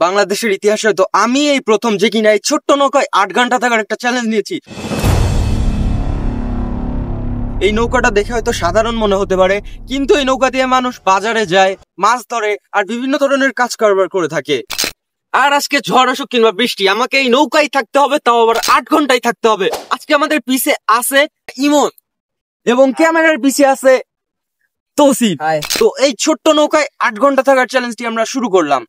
বাংলাদেশের ইতিহাসে হয়তো আমি এই প্রথম যে কিনা এই ছোট্ট নৌকায় 8 ঘন্টা থাকার একটা চ্যালেঞ্জ নিয়েছি। এই নৌকাটা দেখে হয়তো সাধারণ মনে হতে পারে, কিন্তু এই নৌকা দিয়ে মানুষ বাজারে যায়, মাছ ধরে আর বিভিন্ন ধরনের কাজ কারবার করে থাকে। আর আজকে ঝড় আসুক কিংবা বৃষ্টি, আমাকে এই নৌকায় থাকতে হবে, তাও আবার 8 ঘন্টায় থাকতে হবে। আজকে আমাদের পিছে আছে ইমন এবং ক্যামেরার পিছে আছে তৌসিফ। তো এই ছোট্ট নৌকায় 8 ঘন্টা থাকার চ্যালেঞ্জটি আমরা শুরু করলাম।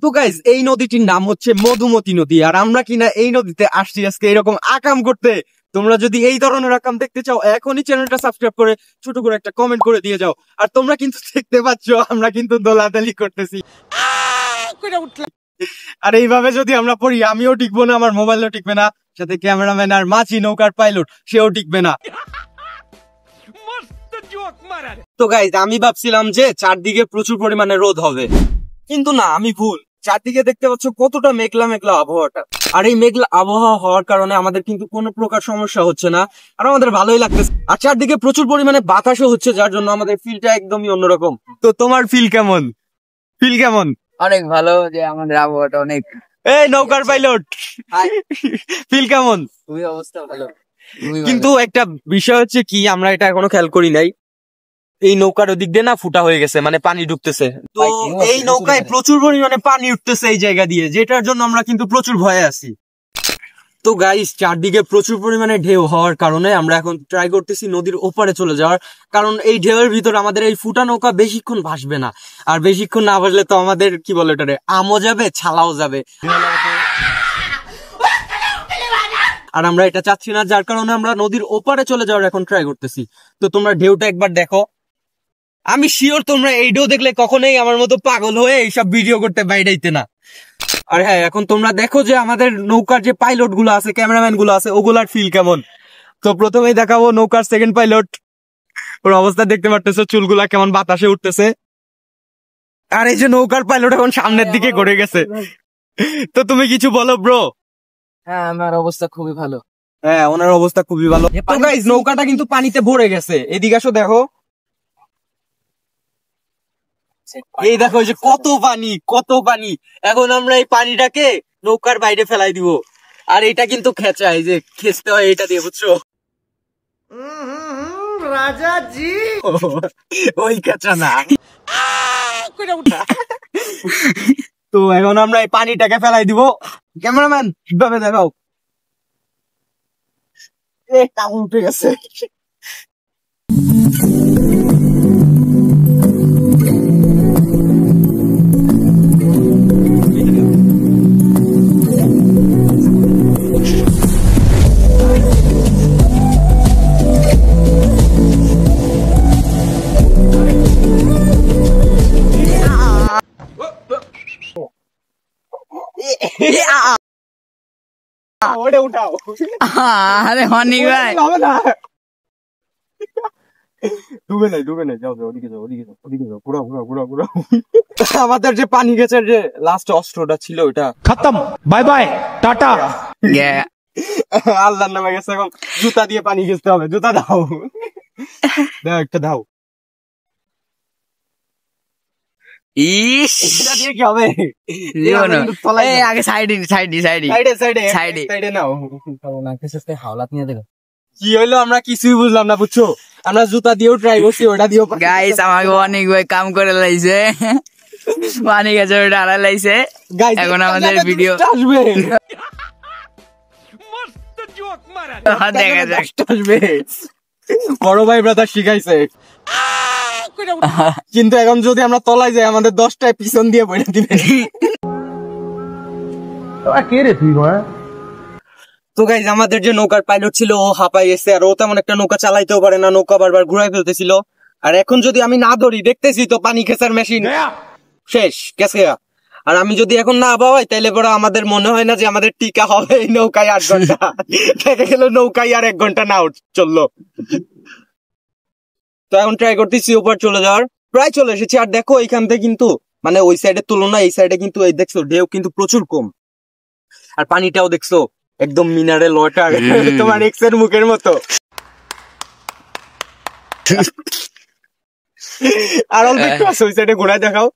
তো গাইজ, এই নদীটির নাম হচ্ছে মধুমতি নদী, আর আমরা কিনা এই নদীতে আসছি আজকে এরকম আকাম করতে। তোমরা যদি এই ধরনের আকাম দেখতে চাও, এখনই চ্যানেলটা সাবস্ক্রাইব করে ছোট করে একটা কমেন্ট করে দিয়ে যাও। আর তোমরা কিন্তু দেখতে পাচ্ছ আমরা কিন্তু দোলাদলি করতেছি। আর এইভাবে যদি আমরা পড়ি, আমিও টিকবো না, আমার মোবাইলও টিকবে না, সাথে ক্যামেরাম্যান আর মাঝি নৌকার পাইলট সেও টিকবে না। তো গাইজ, আমি ভাবছিলাম যে চারদিকে প্রচুর পরিমাণে রোদ হবে, কিন্তু না, আমি ভুল। চারদিকে দেখতে পাচ্ছ কতটা মেঘলা মেঘলা আবহাওয়াটা। আর এই মেঘলা আবহাওয়া হওয়ার কারণে আমাদের কিন্তু কোনো প্রকার সমস্যা হচ্ছে না, আর আমাদের ভালোই লাগতেছে। আর চারদিকে প্রচুর পরিমাণে বাতাসও হচ্ছে, যার জন্য আমাদের ফিলটা একদমই অন্যরকম। তো তোমার ফিল কেমন? অনেক ভালো, যে আমাদের আবহাওয়াটা অনেক। এই নৌকার পাইলট, ফিল কেমন? খুবই অবস্থা ভালো। কিন্তু একটা বিষয় হচ্ছে কি, আমরা এটা এখনো খেয়াল করি নাই, এই নৌকার ওদিক দিয়ে না ফুটা হয়ে গেছে, মানে পানি ঢুকতেছে। তো এই নৌকায় প্রচুর পরিমাণে পানি উঠতেছে এই জায়গা দিয়ে, যেটার জন্য আমরা কিন্তু প্রচুর ভয়ে আছি। তো গাইস, চারদিকে প্রচুর পরিমাণে ঢেউ হওয়ার কারণে আমরা এখন ট্রাই করতেছি নদীর ওপারে চলে যাওয়ার, কারণ এই ঢেউয়ের ভিতর আমাদের এই ফুটা নৌকা বেশিক্ষণ ভাসবে না। আর বেশিক্ষণ না ভাসলে তো আমাদের কি বলে এটারে, আমও যাবে, ছালাও যাবে। আর আমরা এটা চাচ্ছি না, যার কারণে আমরা নদীর ওপারে চলে যাওয়ার এখন ট্রাই করতেছি। তো তোমরা ঢেউটা একবার দেখো। আমি শিওর তোমরা এই ঢেউ দেখলে কখনোই আমার মতো পাগল হয়ে এইসব ভিডিও করতে বাইরেইতে না। আর হ্যাঁ, এখন তোমরা দেখো যে আমাদের নৌকার যে পাইলট গুলো আছে, ক্যামেরাম্যান গুলো আছে, ওগুলার ফিল কেমন। তো প্রথমেই দেখাবো নৌকার সেকেন্ড পাইলট। ওর অবস্থা দেখতে পারতেছো, চুলগুলা কেমন বাতাসে উঠতেছে। আর এই যে নৌকার পাইলট এখন সামনের দিকে ঘুরে গেছে। তো তুমি কিছু বলো ব্রো। হ্যাঁ, আমার অবস্থা খুবই ভালো। হ্যাঁ, ওনার অবস্থা খুবই ভালো। তো গাইস, নৌকাটা কিন্তু পানিতে ভরে গেছে। এদিকে আসো, দেখো। এই দেখো যে কত পানি। এখন আমরা এই পানিটাকে নৌকার বাইরে ফেলাই দিব। আর এটা কিন্তু খেঁচা, এই যে খেচতে হয় এটা দিয়ে, বুঝছো? রাজাজি ওই খেঁচা না। তো এখন আমরা এই পানিটাকে ফেলাই দিব। ক্যামেরাম্যান কিভাবে দেখাও। এটা উঠে গেছে। ওটা উঠাও। আরে হনি ভাই, ডুবে নাই, যাও ওদিকে যাও, ঘুরাও। আমাদের যে পানি গেছে, যে লাস্ট অস্ত্রটা ছিল ওটা খতম, বাই বাই, টাটা। আল্লাহর নামে গেছে। এখন জুতা দিয়ে পানি খেতে হবে। জুতা দাও, একটা দাও। ইস, দিয়ে কি হবে? আগে সাইডে নাও। হাওলাত নিয়ে দেখো কি হইলো, আমরা কিছুই বুঝলাম না, বুঝছো? আমরা জুতা দিয়েও ট্রাই করছি, ওটা দিয়েও। গাইস, আমাকে অনেক ভাই কাম করে লাইছে, পানি গেছে, ওটা আড়াই লাইছে। এখন আমাদের ভিডিও আসবে, দেখা যাক। আসবে। বড় ভাই ব্রাদার শিখাইছে। কিন্তু এখন যদি আমরা তলায় যাই, আমাদের 10টায় পিছন দিয়ে বইটা দিবে। কে রে তুই? তো গাইজ, আমাদের যে নৌকার পাইলট ছিল ও হাঁপাই গেছে, আর ও তেমন একটা নৌকা চালাইতেও পারে না, নৌকা বারবার ঘুরাই ফেলতেছিল। আর এখন যদি আমি না ধরি, দেখতেছি তো পানি খেসার মেশিন শেষ গেছে। আর আমি যদি এখন না আবহাওয়াই, তাইলে পরে আমাদের মনে হয় না যে আমাদের টিকা হবে এই নৌকায় 8 ঘন্টা। দেখে গেল নৌকায় আর 1 ঘন্টা না চললো। তো এখন ট্রাই করতেছি ওপর চলে যাওয়ার, প্রায় চলে এসেছি। আর দেখো এইখান থেকে কিন্তু, মানে ওই সাইডের তুলনায় এই সাইডে কিন্তু এই দেখছো ঢেউ কিন্তু প্রচুর কম। আর পানিটাও দেখছো একদম মিনারেল ওয়াটার, তোমার এক্স এর মুখের মতো। আর অল্প একটু আছে, ওই সাইডে ঘোড়ায় দেখাও।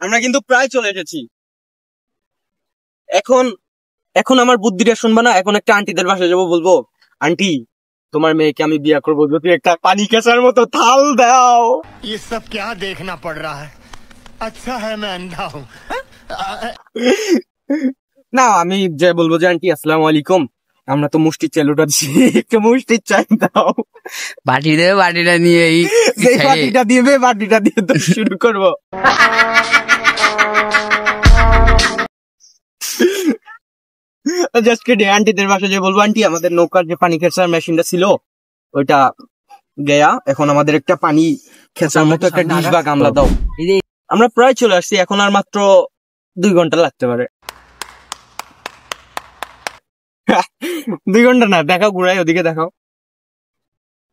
আমরা কিন্তু প্রায় চলে এসেছি। এখন আমার বুদ্ধিটা শুনবা না, এখন একটা আন্টিদের বাসায় যাবো, বলবো আন্টি তোমার মেয়েকে আমি বিয়ে করবো, যদি একটা পানি কেসার মতো থাল দাও। ये सब क्या देखना पड़ रहा है? अच्छा है मैं अंधा हूँ। না, আমি যে বলবো যে আন্টি আসসালামু আলাইকুম, আমরা তো মুষ্টির চালুটা দিচ্ছি, একটু মুষ্টির চাই দাও। বাটি দেবে, বাটিটা নিয়ে সেই বাটিটা দিবে, বাটিটা দিয়ে তো শুরু করবো। জাস্ট কেটে আন্টিদের বাসায় যে বলবো আন্টি আমাদের নৌকার যে পানি খেঁচার মেশিনটা ছিল ওইটা গেয়া, এখন আমাদের একটা পানি খেঁচার মতো একটা ডিশ বা গামলা দাও। আমরা প্রায় চলে আসছি, এখন আর মাত্র 2 ঘন্টা লাগতে পারে। 2 ঘন্টা না, দেখাও ঘুরাই, ওদিকে দেখাও।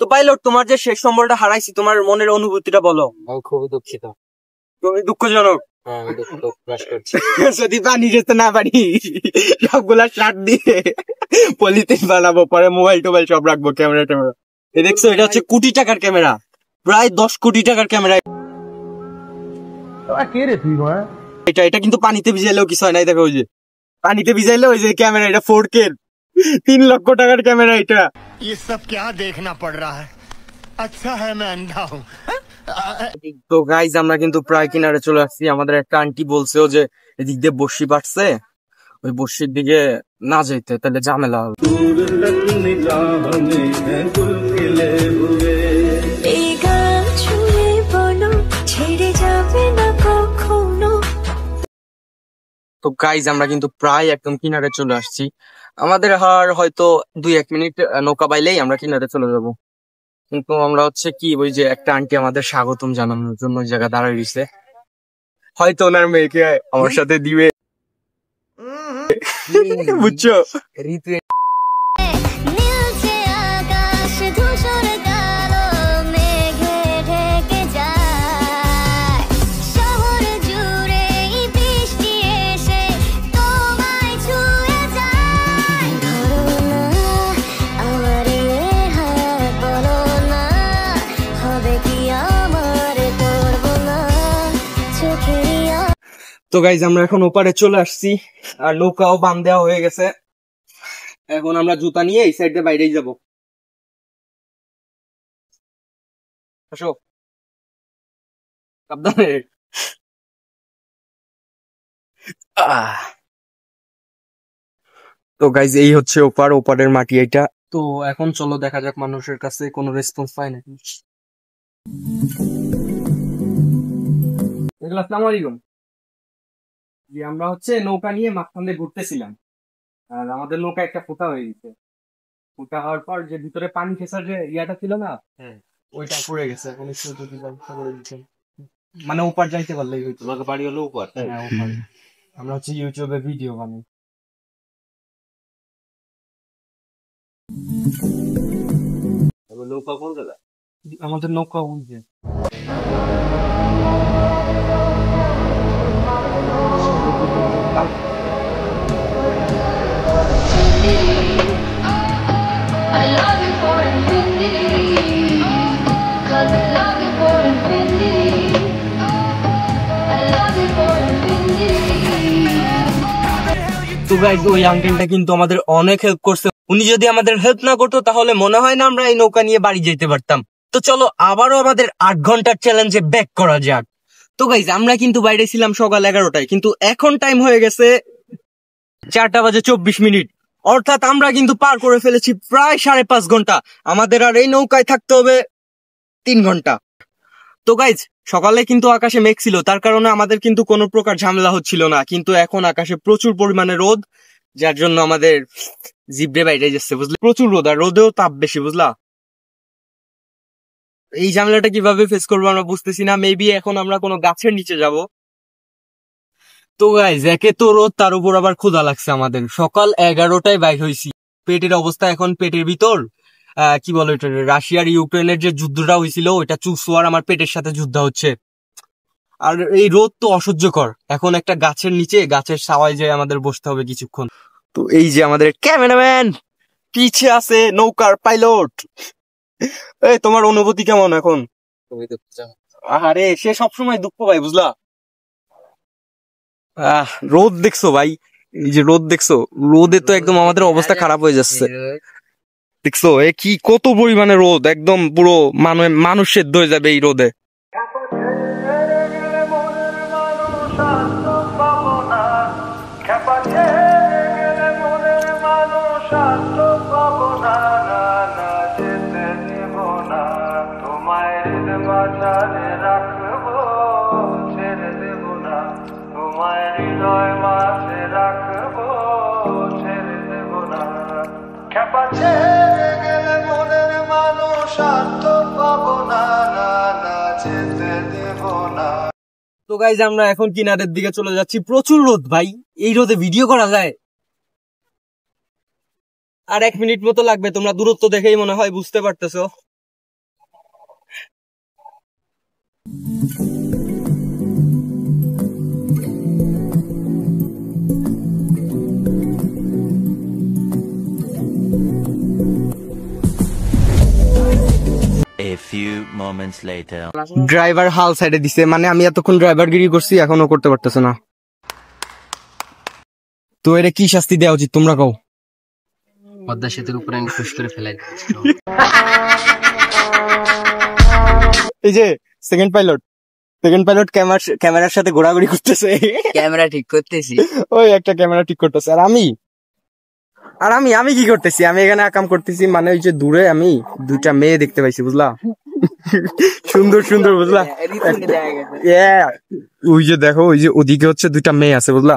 তো পাইলট, তোমার যে শেষ সম্বলটা হারাইছি, তোমার মনের অনুভূতিটা বলো। আমি খুবই দুঃখিত। তুমি দুঃখজনক। আমি দুঃখ প্রকাশ করছি। যদি পানি যেতে না পারি, সবগুলা শার্ট দিয়ে পলিথিন বানাবো, পরে মোবাইল টোবাইল সব রাখবো, ক্যামেরা ট্যামেরা। এই দেখছো, এটা হচ্ছে কোটি টাকার ক্যামেরা, প্রায় 10 কোটি টাকার ক্যামেরা কে রে তুই মা? এটা কিন্তু পানিতে ভিজাইলেও কিছু হয় নাই। দেখো, ওই যে পানিতে ভিজাইলেও ওই যে ক্যামেরা, এটা 4K 3 লক্ষ টাকার ক্যামেরা এটা। ये सब क्या देखना पड़ रहा है? अच्छा है मैं अंधा हूँ। তো গাইজ, আমরা কিন্তু প্রায় কিনারে চলে আসছি। আমাদের একটা আন্টি বলছেও যে এদিক দিয়ে বর্ষি পাটছে, ওই বর্ষির দিকে না যাইতে, তাহলে ঝামেলা হবে। তো গাইজ, আমরা কিন্তু প্রায় একদম কিনারে চলে আসছি। আমাদের আর হয়তো 2-1 মিনিট নৌকা বাইলেই আমরা কিনারে চলে যাব। কিন্তু আমরা হচ্ছে কি, ওই যে একটা আন্টি আমাদের স্বাগতম জানানোর জন্য ওই জায়গায় দাঁড়ায় রয়েছে, হয়তো ওনার মেয়েকে আমার সাথে দিবে, বুঝছো? ঋতু তো গাইজ, আমরা এখন ওপারে চলে আসছি, আর নৌকাও বাঁধ দেওয়া হয়ে গেছে। এখন আমরা জুতা নিয়ে এই সাইড দিয়ে বাইরেই যাবো। আসো, সাবধানে। তো গাইজ, এই হচ্ছে ওপারের মাটি এটা। তো এখন চলো দেখা যাক মানুষের কাছে কোনো রেসপন্স পায় নাকি। আসসালামু আলাইকুম। যে আমরা হচ্ছে নৌকা নিয়ে মাঝখান দিয়ে ঘুরতেছিলাম, আর আমাদের নৌকা একটা ফোঁটা হয়ে গেছে। ফোঁটা হওয়ার পর যে ভিতরে পানি খেসার যে ইয়াটা ছিল না, ওইটা পড়ে গেছে। এখন একটু যদি ব্যবস্থা করে দিচ্ছেন, মানে ওপার যাইতে পারলেই হইতো। তোমাকে বাড়ি হলো উপর। হ্যাঁ, ওপার। আমরা হচ্ছে ইউটিউবে ভিডিও বানাই। নৌকা কোন জায়গায়? আমাদের নৌকা উঠছে। তো গাইজ, ওই আঙ্কেলটা কিন্তু আমাদের অনেক হেল্প করছে। উনি যদি আমাদের হেল্প না করতো তাহলে মনে হয় না আমরা এই নৌকা নিয়ে বাড়ি যেতে পারতাম। তো চলো আবারও আমাদের 8 ঘন্টার চ্যালেঞ্জে ব্যাক করা যাক। তো গাইজ, আমরা কিন্তু বাইরে ছিলাম সকাল 11টায়, কিন্তু এখন টাইম হয়ে গেছে 4:24। অর্থাৎ আমরা কিন্তু পার করে ফেলেছি প্রায় 5.5 ঘন্টা। আমাদের আর এই নৌকায় থাকতে হবে 3 ঘন্টা। তো গাইজ, সকালে কিন্তু আকাশে মেঘ ছিল, তার কারণে আমাদের কিন্তু কোনো প্রকার ঝামেলা হচ্ছিল না। কিন্তু এখন আকাশে প্রচুর পরিমাণে রোদ, যার জন্য আমাদের জিব্রে বাইরে যাচ্ছে, বুঝলে? প্রচুর রোদ, আর রোদেও তাপ বেশি, বুঝলা? এই ঝামেলাটা কিভাবে ফেস করবো আমরা বুঝতেছি না। মেবি এখন আমরা কোনো গাছের নিচে যাব। তো গাইজ, একে তো রোদ, তার উপর আবার ক্ষুধা লাগছে আমাদের। সকাল 11টায় বাইর হয়েছি। পেটের অবস্থা এখন পেটের ভিতর কি বলে ওইটা, রাশিয়ার ইউক্রেনের যে যুদ্ধটা হয়েছিল ওইটা চুষুয়ার আমার পেটের সাথে যুদ্ধ হচ্ছে। আর এই রোদ তো অসহ্যকর। এখন একটা গাছের নিচে, গাছের ছাওয়ায় যায় আমাদের বসতে হবে কিছুক্ষণ। তো এই যে আমাদের ক্যামেরাম্যান পিছে আছে, নৌকার পাইলট। এই তোমার অনুভূতি কেমন এখন? খুবই দুঃখজনক। আরে সে সবসময় দুঃখ পাই বুঝলা। রোদ দেখছো ভাই, এই যে রোদ দেখছো, রোদে তো একদম আমাদের অবস্থা খারাপ হয়ে যাচ্ছে। দেখছো এ কি কত পরিমাণে রোদ, একদম পুরো মানুষ সেদ্ধ হয়ে যাবে এই রোদে। তো গাইজ আমরা এখন কিনারের দিকে চলে যাচ্ছি। প্রচুর রোদ ভাই, এই রোদে ভিডিও করা যায়? আর 1 মিনিট মতো লাগবে, তোমরা দূরত্ব দেখেই মনে হয় বুঝতে পারতেছো। A few moments later. Driver হাল সাইডে দিছে, মানে আমি এতক্ষণ ড্রাইভারগিরি করছি, এখনো করতে পারতেছে না। তো এর কি শাস্তি দেওয়া উচিত তোমরা কও? পদ্মা সেতুর উপরে আমি খুশ করে ফেলাই। এই যে সেকেন্ড পাইলট ক্যামেরার সাথে ঘোরাঘুরি করতেছে। ক্যামেরা ঠিক করতেছি। ওই একটা ক্যামেরা ঠিক করতেছে, আর আমি কি করতেছি? আমি এখানে আকাম করতেছি, মানে ওই যে দূরে আমি 2টা মেয়ে দেখতে পাইছি বুঝলা, সুন্দর সুন্দর বুঝলা। ওই যে দেখো, ওই যে ওদিকে হচ্ছে 2টা মেয়ে আছে বুঝলা।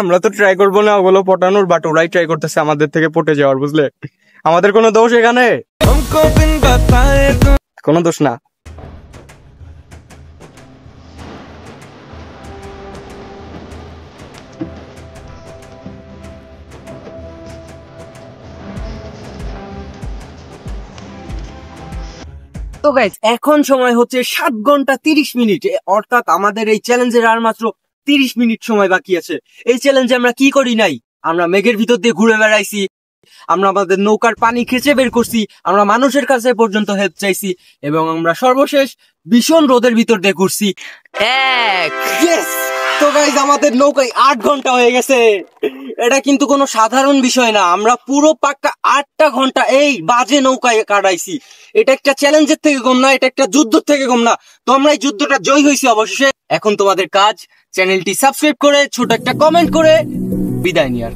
আমরা তো ট্রাই করবো না ওগুলো পটানোর, বাট ওরাই ট্রাই করতেছে আমাদের থেকে পটে যাওয়ার, বুঝলে। আমাদের কোনো দোষ এখানে? কোনো দোষ না। তো গাইস এখন সময় হচ্ছে 7 ঘন্টা 30 মিনিট, অর্থাৎ আমাদের এই চ্যালেঞ্জের আর মাত্র 30 মিনিট সময় বাকি আছে। এই চ্যালেঞ্জে আমরা কি করি নাই? আমরা মেঘের ভিতর দিয়ে ঘুরে বেড়াইছি, আমরা আমাদের নৌকার পানি খেচে বের করছি, আমরা মানুষের কাছে পর্যন্ত হেল্প চাইছি, এবং আমরা সর্বশেষ ভীষণ রোদের ভিতর দিয়ে ঘুরছি। Yes! তো গাইস আমাদের নৌকায় 8 ঘন্টা হয়ে গেছে। এটা কিন্তু কোনো সাধারণ বিষয় না, আমরা পুরো পাক্কা 8টা ঘন্টা এই বাজে নৌকায় কাটাইছি। এটা একটা চ্যালেঞ্জের থেকে কম না, এটা একটা যুদ্ধ থেকে কম না। তো আমরা এই যুদ্ধটা জয় হয়েছি অবশেষে। এখন তোমাদের কাজ চ্যানেলটি সাবস্ক্রাইব করে ছোট একটা কমেন্ট করে বিদায় নেওয়ার।